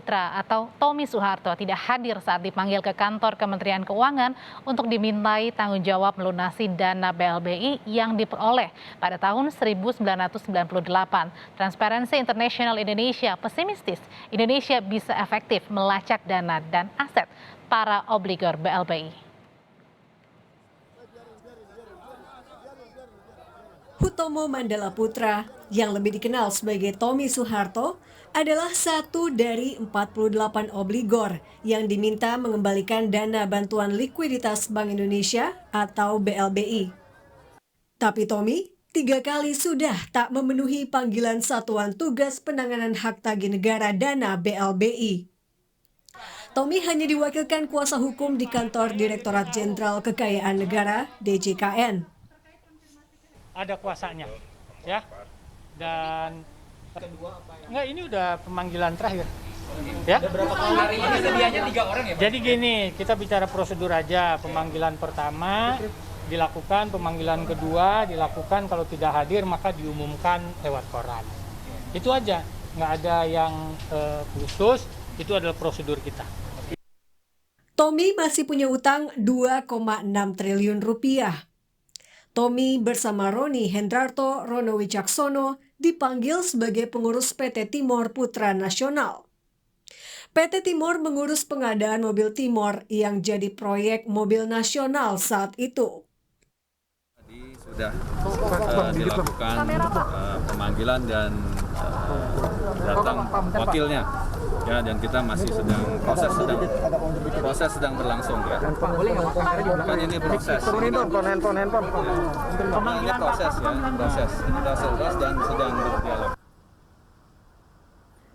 Putra atau Tommy Soeharto tidak hadir saat dipanggil ke kantor Kementerian Keuangan untuk dimintai tanggung jawab melunasi dana BLBI yang diperoleh pada tahun 1998. Transparency International Indonesia pesimistis Indonesia bisa efektif melacak dana dan aset para obligor BLBI. Hutomo Mandala Putra, yang lebih dikenal sebagai Tommy Soeharto, adalah satu dari 48 obligor yang diminta mengembalikan dana bantuan likuiditas Bank Indonesia atau BLBI. Tapi Tommy 3 kali sudah tak memenuhi panggilan Satuan Tugas Penanganan Hak Tagih Negara Dana BLBI. Tommy hanya diwakilkan kuasa hukum di kantor Direktorat Jenderal Kekayaan Negara (DJKN). Ada kuasanya, ya. Dan enggak, ini udah pemanggilan terakhir. Ya. Berapa kali hari ini sedianya 3 orang ya, Pak? Jadi gini, kita bicara prosedur aja. Pemanggilan pertama dilakukan, pemanggilan kedua dilakukan, kalau tidak hadir maka diumumkan lewat koran. Itu aja, nggak ada yang khusus, itu adalah prosedur kita. Tommy masih punya utang 2,6 triliun rupiah. Tommy bersama Roni Hendrarto Rono Wicaksono dipanggil sebagai pengurus PT Timor Putra Nasional. PT Timor mengurus pengadaan mobil Timor yang jadi proyek mobil nasional saat itu. Tadi sudah dilakukan pemanggilan dan datang wakilnya. Ya, dan kita masih proses sedang berlangsung ya. Kan ini proses. Ini proses ya, proses. Ini proses dan sedang berdialog.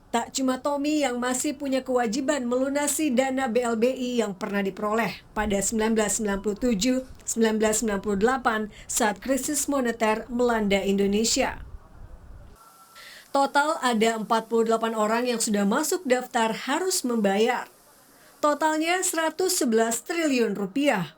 Tak cuma Tommy yang masih punya kewajiban melunasi dana BLBI yang pernah diperoleh pada 1997-1998 saat krisis moneter melanda Indonesia. Total ada 48 orang yang sudah masuk daftar harus membayar. Totalnya 111 triliun rupiah.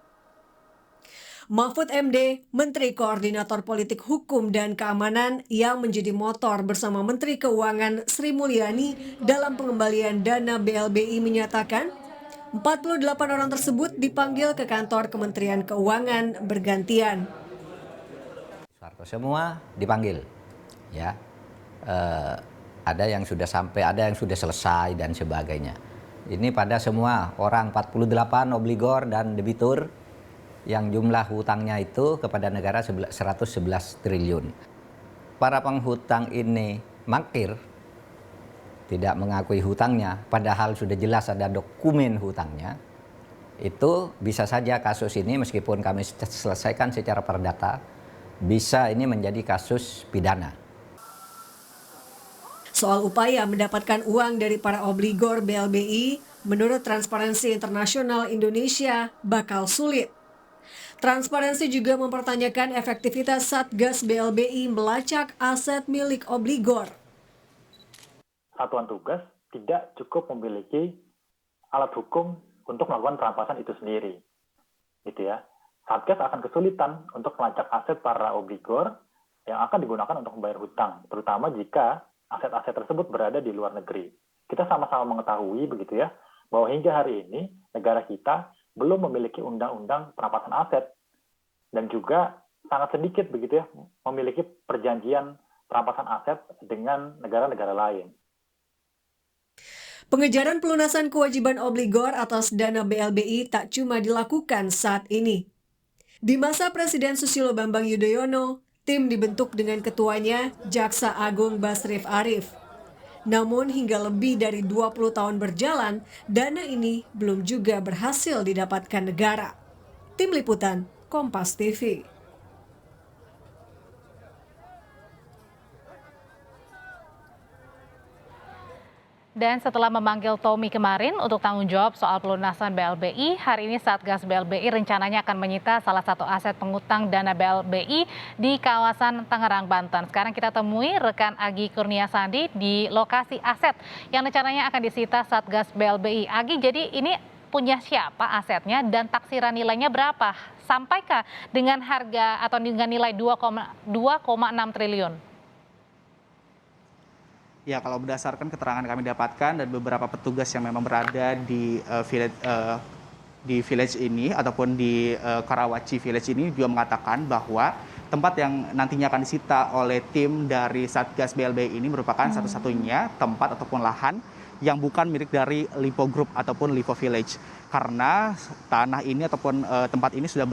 Mahfud MD, Menteri Koordinator Politik Hukum dan Keamanan yang menjadi motor bersama Menteri Keuangan Sri Mulyani dalam pengembalian dana BLBI menyatakan 48 orang tersebut dipanggil ke kantor Kementerian Keuangan bergantian. Semua dipanggil, ya. Ada yang sudah sampai, ada yang sudah selesai dan sebagainya. Ini pada semua orang 48 obligor dan debitur yang jumlah hutangnya itu kepada negara 111 triliun. Para penghutang ini mangkir, tidak mengakui hutangnya, padahal sudah jelas ada dokumen hutangnya. Itu bisa saja kasus ini meskipun kami selesaikan secara perdata, bisa ini menjadi kasus pidana. Soal upaya mendapatkan uang dari para obligor BLBI, menurut Transparency International Indonesia bakal sulit. Transparency juga mempertanyakan efektivitas Satgas BLBI melacak aset milik obligor. Satuan tugas tidak cukup memiliki alat hukum untuk melakukan perampasan itu sendiri. Gitu ya. Satgas akan kesulitan untuk melacak aset para obligor yang akan digunakan untuk membayar hutang, terutama jika aset-aset tersebut berada di luar negeri. Kita sama-sama mengetahui begitu ya, bahwa hingga hari ini negara kita belum memiliki undang-undang perampasan aset dan juga sangat sedikit begitu ya memiliki perjanjian perampasan aset dengan negara-negara lain. Pengejaran pelunasan kewajiban obligor atas dana BLBI tak cuma dilakukan saat ini. Di masa Presiden Susilo Bambang Yudhoyono, tim dibentuk dengan ketuanya Jaksa Agung Basrif Arif. Namun hingga lebih dari 20 tahun berjalan, dana ini belum juga berhasil didapatkan negara. Tim Liputan, Kompas TV. Dan setelah memanggil Tommy kemarin untuk tanggung jawab soal pelunasan BLBI, hari ini Satgas BLBI rencananya akan menyita salah satu aset pengutang dana BLBI di kawasan Tangerang, Banten. Sekarang kita temui rekan Agi Kurnia Sandi di lokasi aset yang rencananya akan disita Satgas BLBI. Agi, jadi ini punya siapa asetnya dan taksiran nilainya berapa? Sampaikah dengan harga atau dengan nilai 2,6 triliun? Ya, kalau berdasarkan keterangan kami dapatkan dan beberapa petugas yang memang berada di village ini ataupun di Karawaci Village ini juga mengatakan bahwa tempat yang nantinya akan disita oleh tim dari Satgas BLBI ini merupakan satu-satunya tempat ataupun lahan yang bukan milik dari Lipo Group ataupun Lipo Village. Karena tanah ini ataupun tempat ini sudah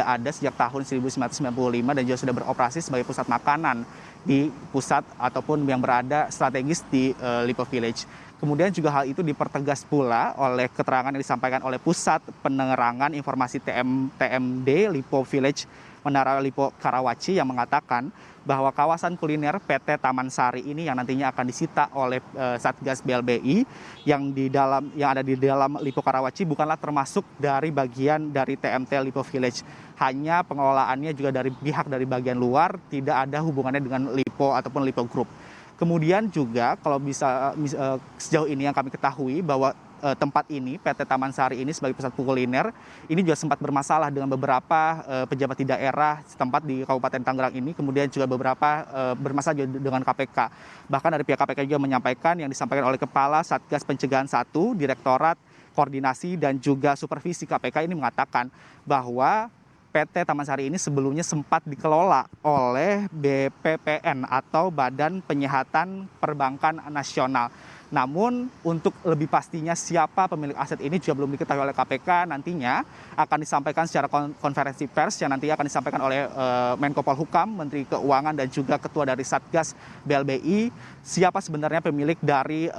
ada sejak tahun 1995 dan juga sudah beroperasi sebagai pusat makanan di pusat ataupun yang berada strategis di Lipo Village. Kemudian juga hal itu dipertegas pula oleh keterangan yang disampaikan oleh Pusat Penerangan Informasi TMD Lipo Village Menara Lipo Karawaci yang mengatakan bahwa kawasan kuliner PT Taman Sari ini yang nantinya akan disita oleh Satgas BLBI yang ada di dalam Lipo Karawaci bukanlah termasuk dari bagian dari TMT Lipo Village. Hanya pengelolaannya juga dari pihak dari bagian luar, tidak ada hubungannya dengan Lipo ataupun Lipo Group. Kemudian juga kalau bisa sejauh ini yang kami ketahui bahwa tempat ini, PT Taman Sari ini sebagai pusat kuliner, ini juga sempat bermasalah dengan beberapa pejabat di daerah setempat di Kabupaten Tangerang ini, kemudian juga beberapa bermasalah juga dengan KPK. Bahkan dari pihak KPK juga menyampaikan yang disampaikan oleh Kepala Satgas Pencegahan 1, Direktorat Koordinasi dan juga Supervisi KPK ini mengatakan bahwa PT Taman Sari ini sebelumnya sempat dikelola oleh BPPN atau Badan Penyihatan Perbankan Nasional. Namun untuk lebih pastinya siapa pemilik aset ini juga belum diketahui oleh KPK. Nantinya akan disampaikan secara konferensi pers yang nantinya akan disampaikan oleh Menko Polhukam, Menteri Keuangan dan juga Ketua dari Satgas BLBI. Siapa sebenarnya pemilik dari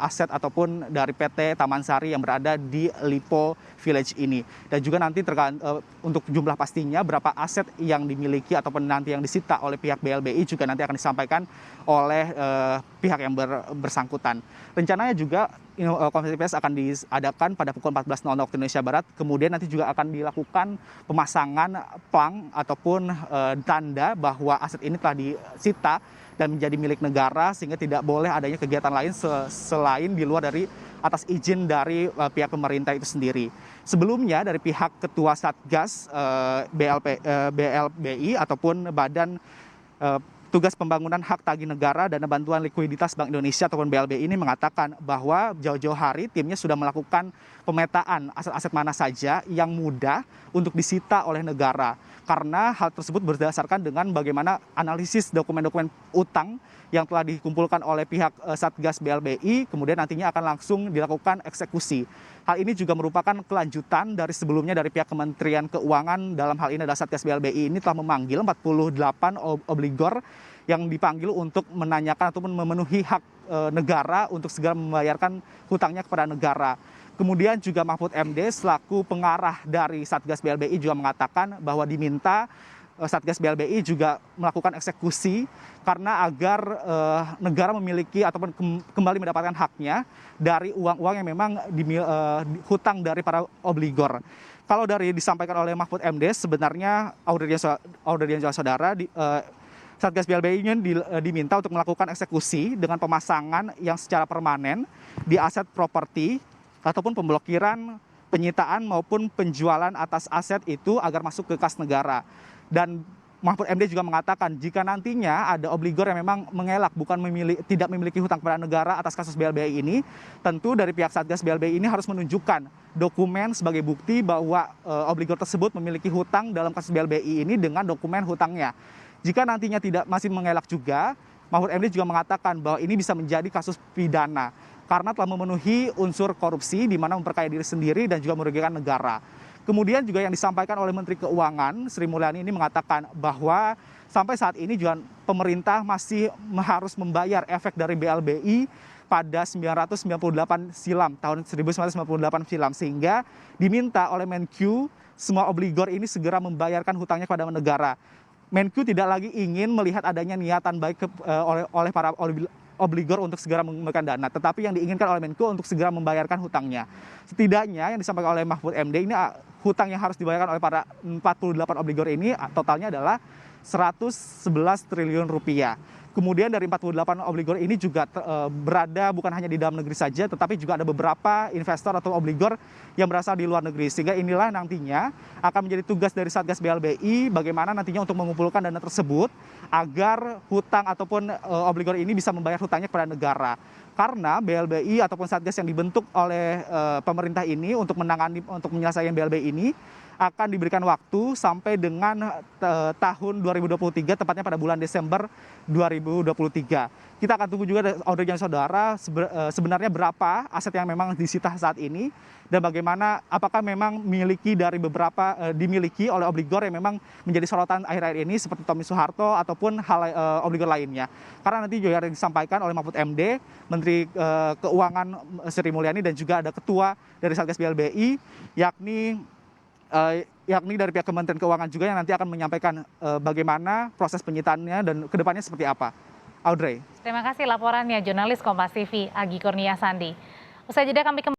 aset ataupun dari PT Taman Sari yang berada di Lipo Village ini. Dan juga nanti untuk jumlah pastinya berapa aset yang dimiliki ataupun nanti yang disita oleh pihak BLBI juga nanti akan disampaikan oleh pihak yang bersangkutan. Rencananya juga konferensi pers akan diadakan pada pukul 14.00 waktu Indonesia Barat. Kemudian nanti juga akan dilakukan pemasangan plang ataupun tanda bahwa aset ini telah disita dan menjadi milik negara sehingga tidak boleh adanya kegiatan lain selain di luar dari atas izin dari pihak pemerintah itu sendiri. Sebelumnya dari pihak Ketua Satgas BLBI ataupun Badan Tugas Pembangunan Hak Tagih Negara Dana Bantuan Likuiditas Bank Indonesia ataupun BLBI ini mengatakan bahwa jauh-jauh hari timnya sudah melakukan pemetaan aset-aset mana saja yang mudah untuk disita oleh negara. Karena hal tersebut berdasarkan dengan bagaimana analisis dokumen-dokumen utang yang telah dikumpulkan oleh pihak Satgas BLBI, kemudian nantinya akan langsung dilakukan eksekusi. Hal ini juga merupakan kelanjutan dari sebelumnya dari pihak Kementerian Keuangan, dalam hal ini adalah Satgas BLBI ini telah memanggil 48 obligor yang dipanggil untuk menanyakan ataupun memenuhi hak negara untuk segera membayarkan hutangnya kepada negara. Kemudian juga Mahfud MD selaku pengarah dari Satgas BLBI juga mengatakan bahwa diminta Satgas BLBI juga melakukan eksekusi karena agar negara memiliki ataupun kembali mendapatkan haknya dari uang-uang yang memang hutang dari para obligor. Kalau dari disampaikan oleh Mahfud MD sebenarnya Aurelian Saudara Satgas BLBI ini diminta untuk melakukan eksekusi dengan pemasangan yang secara permanen di aset properti ataupun pemblokiran, penyitaan maupun penjualan atas aset itu agar masuk ke kas negara. Dan Mahfud MD juga mengatakan jika nantinya ada obligor yang memang mengelak tidak memiliki hutang kepada negara atas kasus BLBI ini, tentu dari pihak Satgas BLBI ini harus menunjukkan dokumen sebagai bukti bahwa obligor tersebut memiliki hutang dalam kasus BLBI ini dengan dokumen hutangnya. Jika nantinya masih mengelak juga, Mahfud MD juga mengatakan bahwa ini bisa menjadi kasus pidana karena telah memenuhi unsur korupsi di mana memperkaya diri sendiri dan juga merugikan negara. Kemudian juga yang disampaikan oleh Menteri Keuangan Sri Mulyani ini mengatakan bahwa sampai saat ini juga pemerintah masih harus membayar efek dari BLBI pada 1998 silam, tahun 1998 silam, sehingga diminta oleh Menkyu semua obligor ini segera membayarkan hutangnya kepada negara. Menkyu tidak lagi ingin melihat adanya niatan baik oleh para obligor untuk segera mengembalikan dana, tetapi yang diinginkan oleh Menko untuk segera membayarkan hutangnya. Setidaknya yang disampaikan oleh Mahfud MD ini hutang yang harus dibayarkan oleh para 48 obligor ini totalnya adalah 111 triliun rupiah. kemudian dari 48 obligor ini juga berada bukan hanya di dalam negeri saja, tetapi juga ada beberapa investor atau obligor yang berasal di luar negeri. Sehingga inilah nantinya akan menjadi tugas dari Satgas BLBI bagaimana nantinya untuk mengumpulkan dana tersebut agar hutang ataupun obligor ini bisa membayar hutangnya kepada negara. Karena BLBI ataupun Satgas yang dibentuk oleh pemerintah ini untuk menyelesaikan BLBI ini akan diberikan waktu sampai dengan tahun 2023, tepatnya pada bulan Desember 2023. Kita akan tunggu juga, Audrey dan saudara, sebenarnya berapa aset yang memang disita saat ini dan bagaimana apakah memang dimiliki oleh obligor yang memang menjadi sorotan akhir-akhir ini seperti Tommy Soeharto ataupun obligor lainnya. Karena nanti juga disampaikan oleh Mahfud MD, Menteri Keuangan Sri Mulyani, dan juga ada Ketua dari Satgas BLBI, yakni dari pihak Kementerian Keuangan juga yang nanti akan menyampaikan bagaimana proses penyitaannya dan kedepannya seperti apa. Audrey. Terima kasih laporannya jurnalis Kompas TV Agi Kurnia Sandi. Usai jeda kami kembali.